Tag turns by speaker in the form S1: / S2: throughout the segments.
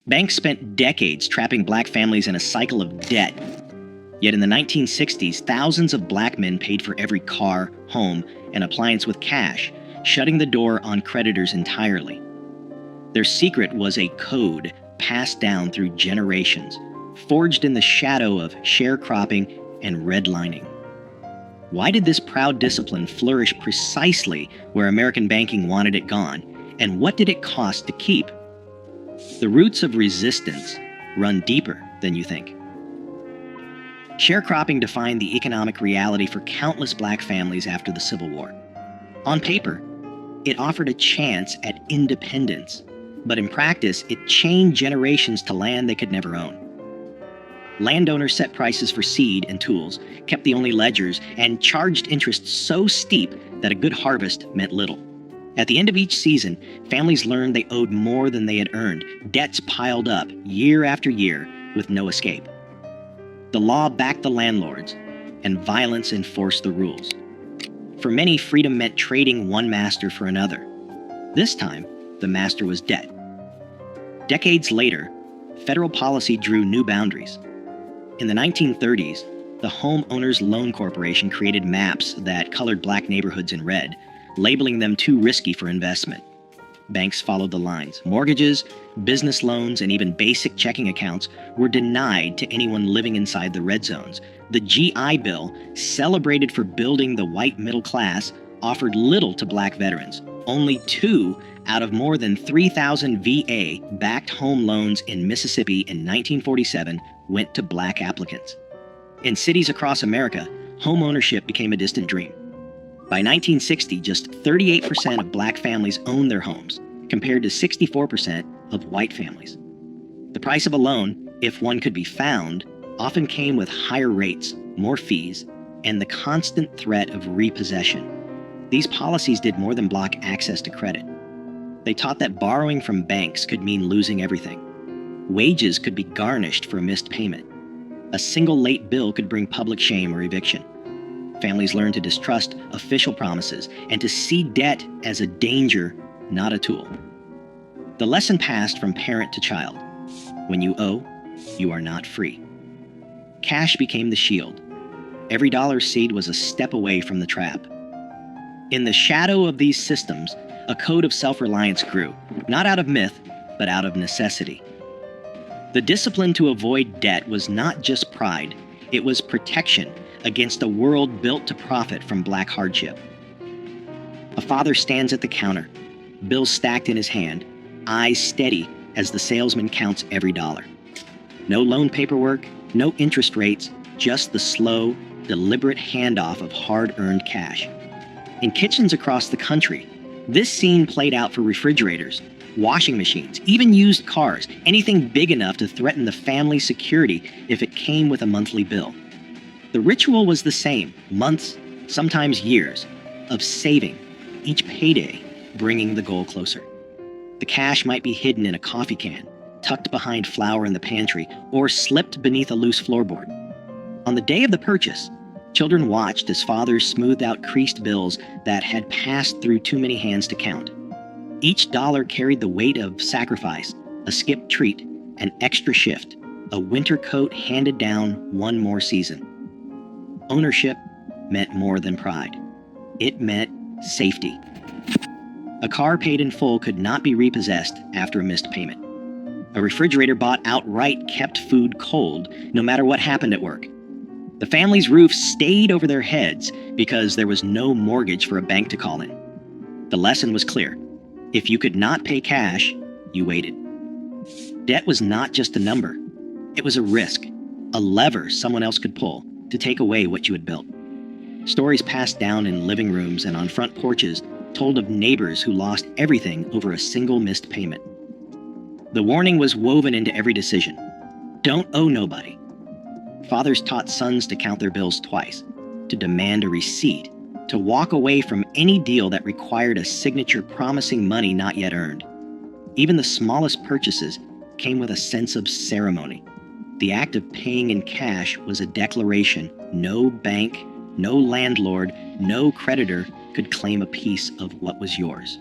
S1: Banks spent decades trapping black families in a cycle of debt. Yet in the 1960s, thousands of black men paid for every car, home, and appliance with cash, shutting the door on creditors entirely. Their secret was a code passed down through generations, forged in the shadow of sharecropping and redlining. Why did this proud discipline flourish precisely where American banking wanted it gone, and what did it cost to keep? The roots of resistance run deeper than you think. Sharecropping defined the economic reality for countless black families after the Civil War. On paper, it offered a chance at independence, but in practice, it chained generations to land they could never own. Landowners set prices for seed and tools, kept the only ledgers, and charged interest so steep that a good harvest meant little. At the end of each season, families learned they owed more than they had earned. Debts piled up year after year with no escape. The law backed the landlords, and violence enforced the rules. For many, freedom meant trading one master for another. This time, the master was debt. Decades later, federal policy drew new boundaries. In the 1930s, the Homeowners Loan Corporation created maps that colored black neighborhoods in red, labeling them too risky for investment. Banks followed the lines. Mortgages, business loans, and even basic checking accounts were denied to anyone living inside the red zones. The GI Bill, celebrated for building the white middle class, offered little to black veterans. Only 2 out of more than 3,000 VA-backed home loans in Mississippi in 1947 went to black applicants. In cities across America, home ownership became a distant dream. By 1960, just 38% of black families owned their homes, compared to 64% of white families. The price of a loan, if one could be found, often came with higher rates, more fees, and the constant threat of repossession. These policies did more than block access to credit. They taught that borrowing from banks could mean losing everything. Wages could be garnished for a missed payment. A single late bill could bring public shame or eviction. Families learned to distrust official promises and to see debt as a danger, not a tool. The lesson passed from parent to child. When you owe, you are not free. Cash became the shield. Every dollar seed was a step away from the trap. In the shadow of these systems, a code of self-reliance grew, not out of myth, but out of necessity. The discipline to avoid debt was not just pride, it was protection against a world built to profit from black hardship. A father stands at the counter, bills stacked in his hand, eyes steady as the salesman counts every dollar. No loan paperwork, no interest rates, just the slow, deliberate handoff of hard-earned cash. In kitchens across the country, this scene played out for refrigerators, washing machines, even used cars, anything big enough to threaten the family's security if it came with a monthly bill. The ritual was the same, months, sometimes years, of saving, each payday bringing the goal closer. The cash might be hidden in a coffee can, tucked behind flour in the pantry, or slipped beneath a loose floorboard. On the day of the purchase, children watched as fathers smoothed out creased bills that had passed through too many hands to count. Each dollar carried the weight of sacrifice, a skipped treat, an extra shift, a winter coat handed down one more season. Ownership meant more than pride. It meant safety. A car paid in full could not be repossessed after a missed payment. A refrigerator bought outright kept food cold, no matter what happened at work. The family's roof stayed over their heads because there was no mortgage for a bank to call in. The lesson was clear. If you could not pay cash, you waited. Debt was not just a number. It was a risk, a lever someone else could pull to take away what you had built. Stories passed down in living rooms and on front porches told of neighbors who lost everything over a single missed payment. The warning was woven into every decision. Don't owe nobody. Fathers taught sons to count their bills twice, to demand a receipt, to walk away from any deal that required a signature promising money not yet earned. Even the smallest purchases came with a sense of ceremony. The act of paying in cash was a declaration no bank, no landlord, no creditor could claim a piece of what was yours.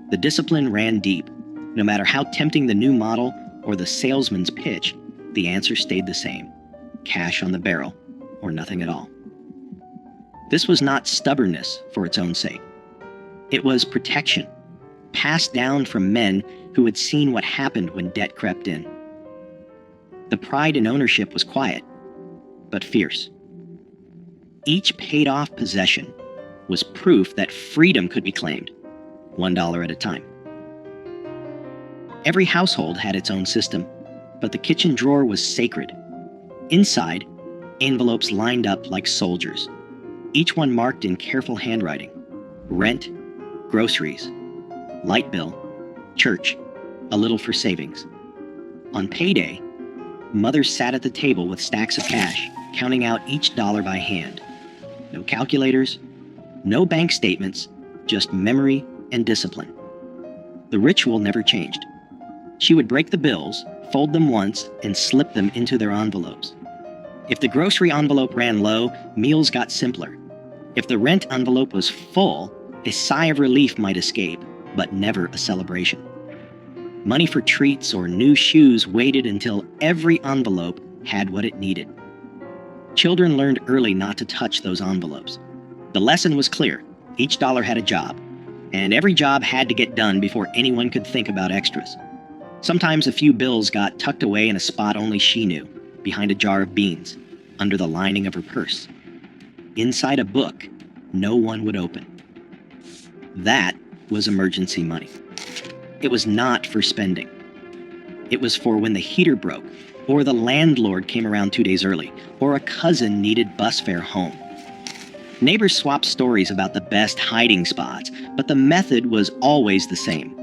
S1: The discipline ran deep. No matter how tempting the new model, or the salesman's pitch, the answer stayed the same: cash on the barrel or nothing at all. This was not stubbornness for its own sake. It was protection, passed down from men who had seen what happened when debt crept in. The pride in ownership was quiet, but fierce. Each paid-off possession was proof that freedom could be claimed, $1 at a time. Every household had its own system, but the kitchen drawer was sacred. Inside, envelopes lined up like soldiers, each one marked in careful handwriting: rent, groceries, light bill, church, a little for savings. On payday, mothers sat at the table with stacks of cash, counting out each dollar by hand. No calculators, no bank statements, just memory and discipline. The ritual never changed. She would break the bills, fold them once, and slip them into their envelopes. If the grocery envelope ran low, meals got simpler. If the rent envelope was full, a sigh of relief might escape, but never a celebration. Money for treats or new shoes waited until every envelope had what it needed. Children learned early not to touch those envelopes. The lesson was clear: each dollar had a job, and every job had to get done before anyone could think about extras. Sometimes a few bills got tucked away in a spot only she knew, behind a jar of beans, under the lining of her purse. Inside a book no one would open. That was emergency money. It was not for spending. It was for when the heater broke, or the landlord came around 2 days early, or a cousin needed bus fare home. Neighbors swapped stories about the best hiding spots, but the method was always the same.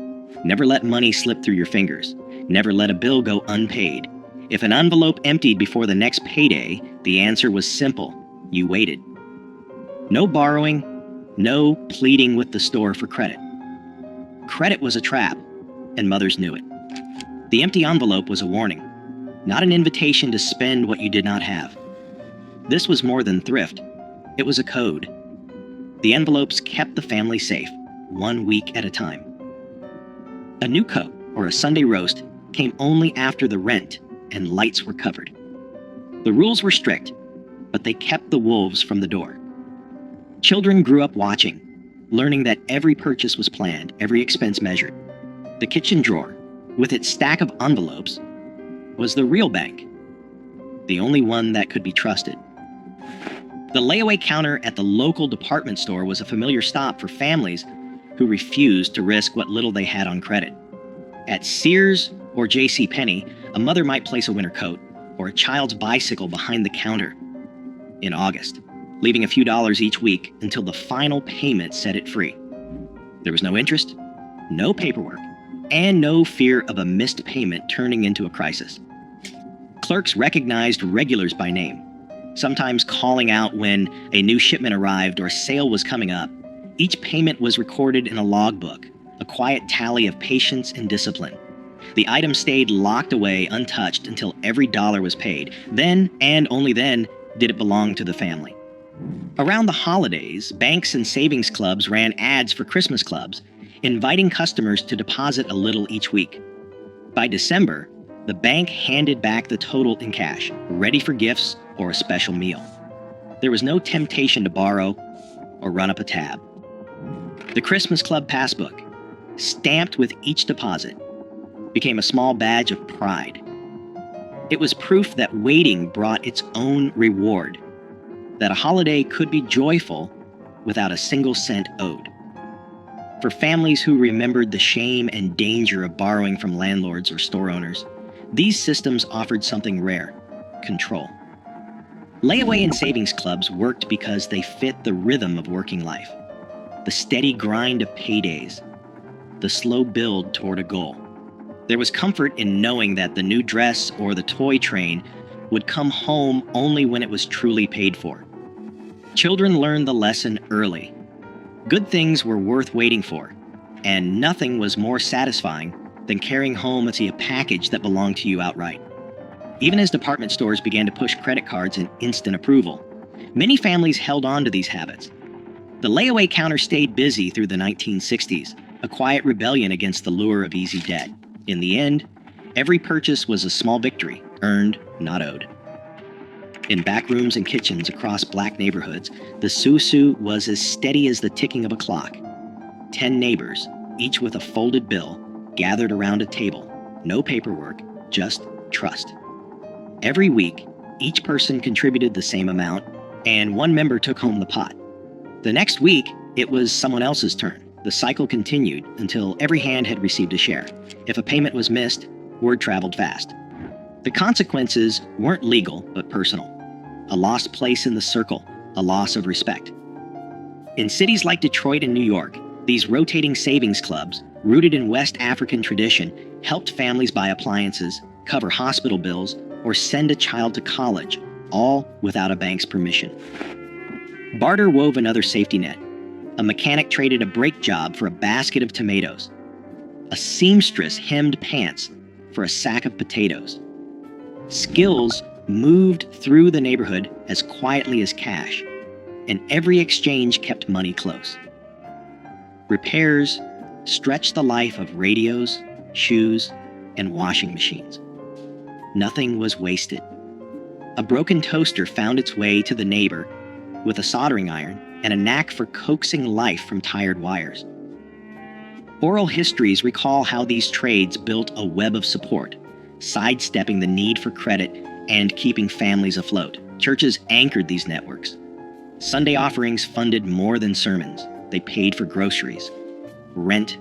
S1: Never let money slip through your fingers. Never let a bill go unpaid. If an envelope emptied before the next payday, the answer was simple: you waited. No borrowing, no pleading with the store for credit. Credit was a trap, and mothers knew it. The empty envelope was a warning, not an invitation to spend what you did not have. This was more than thrift. It was a code. The envelopes kept the family safe, 1 week at a time. A new coat or a Sunday roast came only after the rent and lights were covered. The rules were strict, but they kept the wolves from the door. Children grew up watching, learning that every purchase was planned, every expense measured. The kitchen drawer, with its stack of envelopes, was the real bank, the only one that could be trusted. The layaway counter at the local department store was a familiar stop for families who refused to risk what little they had on credit. At Sears or JCPenney, a mother might place a winter coat or a child's bicycle behind the counter in August, leaving a few dollars each week until the final payment set it free. There was no interest, no paperwork, and no fear of a missed payment turning into a crisis. Clerks recognized regulars by name, sometimes calling out when a new shipment arrived or a sale was coming up. Each payment was recorded in a logbook, a quiet tally of patience and discipline. The item stayed locked away untouched until every dollar was paid. Then, and only then, did it belong to the family. Around the holidays, banks and savings clubs ran ads for Christmas clubs, inviting customers to deposit a little each week. By December, the bank handed back the total in cash, ready for gifts or a special meal. There was no temptation to borrow or run up a tab. The Christmas Club passbook, stamped with each deposit, became a small badge of pride. It was proof that waiting brought its own reward, that a holiday could be joyful without a single cent owed. For families who remembered the shame and danger of borrowing from landlords or store owners, these systems offered something rare: control. Layaway and savings clubs worked because they fit the rhythm of working life, the steady grind of paydays, the slow build toward a goal. There was comfort in knowing that the new dress or the toy train would come home only when it was truly paid for. Children learned the lesson early. Good things were worth waiting for, and nothing was more satisfying than carrying home a package that belonged to you outright. Even as department stores began to push credit cards and instant approval, many families held on to these habits. The layaway counter stayed busy through the 1960s, a quiet rebellion against the lure of easy debt. In the end, Every purchase was a small victory, earned, not owed. In back rooms and kitchens across black neighborhoods, the susu was as steady as the ticking of a clock. 10 neighbors, each with a folded bill, gathered around a table. No paperwork, just trust. Every week, each person contributed the same amount, and one member took home the pot. The next week, it was someone else's turn. The cycle continued until every hand had received a share. If a payment was missed, word traveled fast. The consequences weren't legal, but personal. A lost place in the circle, a loss of respect. In cities like Detroit and New York, these rotating savings clubs, rooted in West African tradition, helped families buy appliances, cover hospital bills, or send a child to college, all without a bank's permission. Barter wove another safety net. A mechanic traded a brake job for a basket of tomatoes. A seamstress hemmed pants for a sack of potatoes. Skills moved through the neighborhood as quietly as cash, and every exchange kept money close. Repairs stretched the life of radios, shoes, and washing machines. Nothing was wasted. A broken toaster found its way to the neighbor with a soldering iron and a knack for coaxing life from tired wires. Oral histories recall how these trades built a web of support, sidestepping the need for credit and keeping families afloat. Churches anchored these networks. Sunday offerings funded more than sermons. They paid for groceries, rent,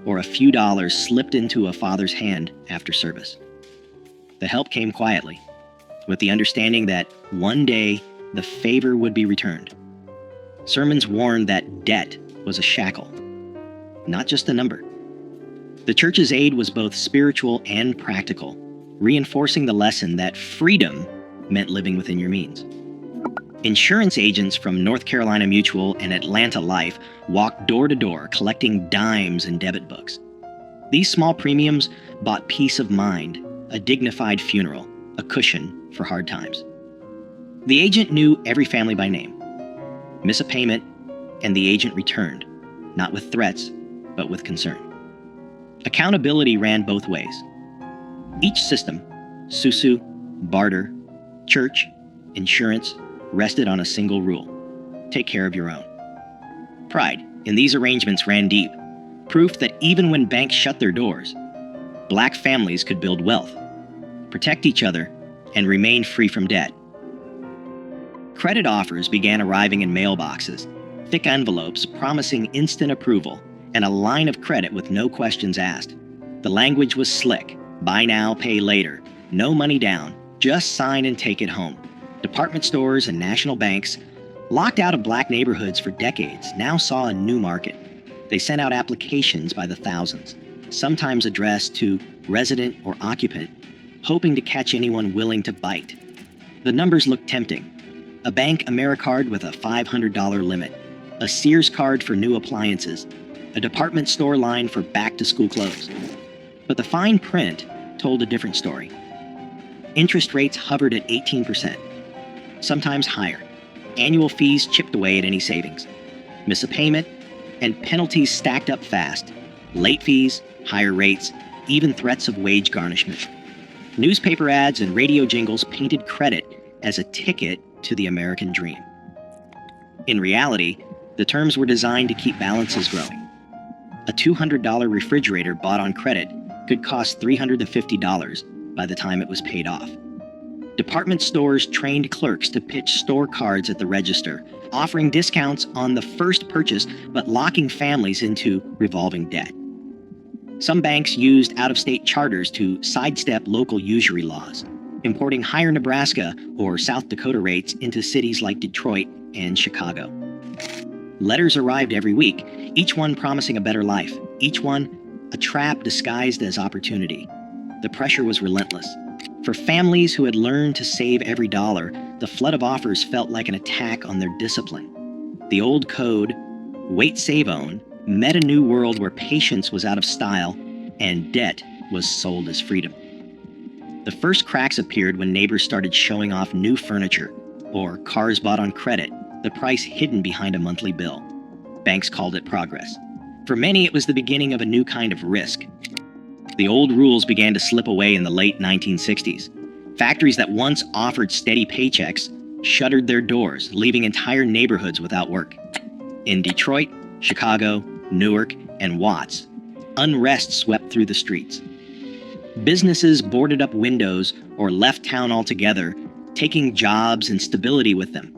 S1: or a few dollars slipped into a father's hand after service. The help came quietly, with the understanding that one day the favor would be returned. Sermons warned that debt was a shackle, not just a number. The church's aid was both spiritual and practical, reinforcing the lesson that freedom meant living within your means. Insurance agents from North Carolina Mutual and Atlanta Life walked door to door collecting dimes and debit books. These small premiums bought peace of mind, a dignified funeral, a cushion for hard times. The agent knew every family by name. Miss a payment, and the agent returned, not with threats, but with concern. Accountability ran both ways. Each system, susu, barter, church, insurance, rested on a single rule: take care of your own. Pride in these arrangements ran deep, proof that even when banks shut their doors, black families could build wealth, protect each other, and remain free from debt. Credit offers began arriving in mailboxes, thick envelopes promising instant approval, and a line of credit with no questions asked. The language was slick: buy now, pay later, no money down, just sign and take it home. Department stores and national banks, locked out of black neighborhoods for decades, now saw a new market. They sent out applications by the thousands, sometimes addressed to resident or occupant, hoping to catch anyone willing to bite. The numbers looked tempting. A bank AmeriCard with a $500 limit, a Sears card for new appliances, a department store line for back-to-school clothes. But the fine print told a different story. Interest rates hovered at 18%, sometimes higher. Annual fees chipped away at any savings. Miss a payment, and penalties stacked up fast. Late fees, higher rates, even threats of wage garnishment. Newspaper ads and radio jingles painted credit as a ticket to the American dream. In reality, the terms were designed to keep balances growing. A $200 refrigerator bought on credit could cost $350 by the time it was paid off. Department stores trained clerks to pitch store cards at the register, offering discounts on the first purchase but locking families into revolving debt. Some banks used out-of-state charters to sidestep local usury laws, importing higher Nebraska or South Dakota rates into cities like Detroit and Chicago. Letters arrived every week, each one promising a better life, each one a trap disguised as opportunity. The pressure was relentless. For families who had learned to save every dollar, the flood of offers felt like an attack on their discipline. The old code, wait, save, own, met a new world where patience was out of style and debt was sold as freedom. The first cracks appeared when neighbors started showing off new furniture or cars bought on credit, the price hidden behind a monthly bill. Banks called it progress. For many, it was the beginning of a new kind of risk. The old rules began to slip away in the late 1960s. Factories that once offered steady paychecks shuttered their doors, leaving entire neighborhoods without work. In Detroit, Chicago, Newark, and Watts, unrest swept through the streets. Businesses boarded up windows or left town altogether, taking jobs and stability with them.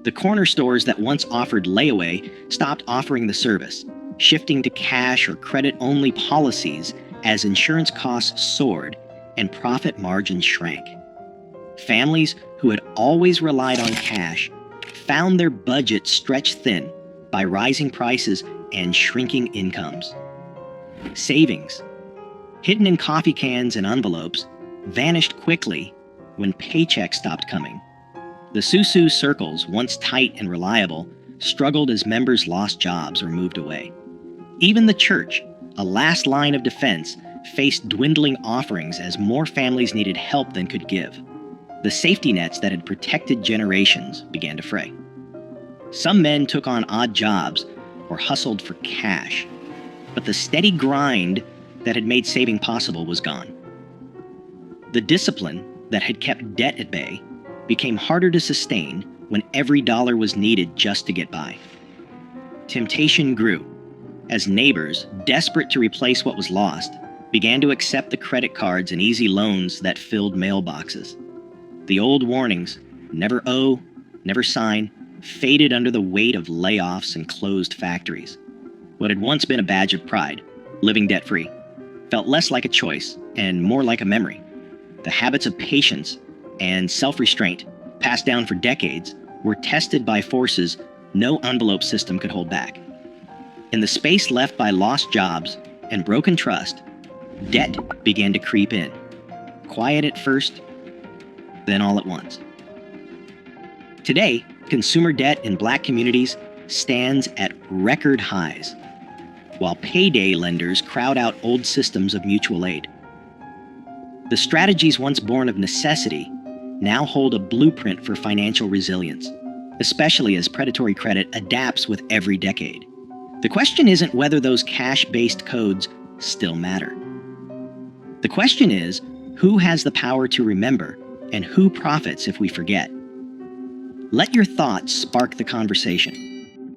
S1: The corner stores that once offered layaway stopped offering the service, shifting to cash or credit-only policies as insurance costs soared and profit margins shrank. Families who had always relied on cash found their budgets stretched thin by rising prices and shrinking incomes. Savings, hidden in coffee cans and envelopes, vanished quickly when paychecks stopped coming. The Susu circles, once tight and reliable, struggled as members lost jobs or moved away. Even the church, a last line of defense, faced dwindling offerings as more families needed help than could give. The safety nets that had protected generations began to fray. Some men took on odd jobs or hustled for cash, but the steady grind that had made saving possible was gone. The discipline that had kept debt at bay became harder to sustain when every dollar was needed just to get by. Temptation grew as neighbors, desperate to replace what was lost, began to accept the credit cards and easy loans that filled mailboxes. The old warnings, never owe, never sign, faded under the weight of layoffs and closed factories. What had once been a badge of pride, living debt-free, felt less like a choice and more like a memory. The habits of patience and self-restraint, passed down for decades, were tested by forces no envelope system could hold back. In the space left by lost jobs and broken trust, debt began to creep in. Quiet at first, then all at once. Today, consumer debt in Black communities stands at record highs, while payday lenders crowd out old systems of mutual aid. The strategies once born of necessity now hold a blueprint for financial resilience, especially as predatory credit adapts with every decade. The question isn't whether those cash-based codes still matter. The question is, who has the power to remember and who profits if we forget? Let your thoughts spark the conversation.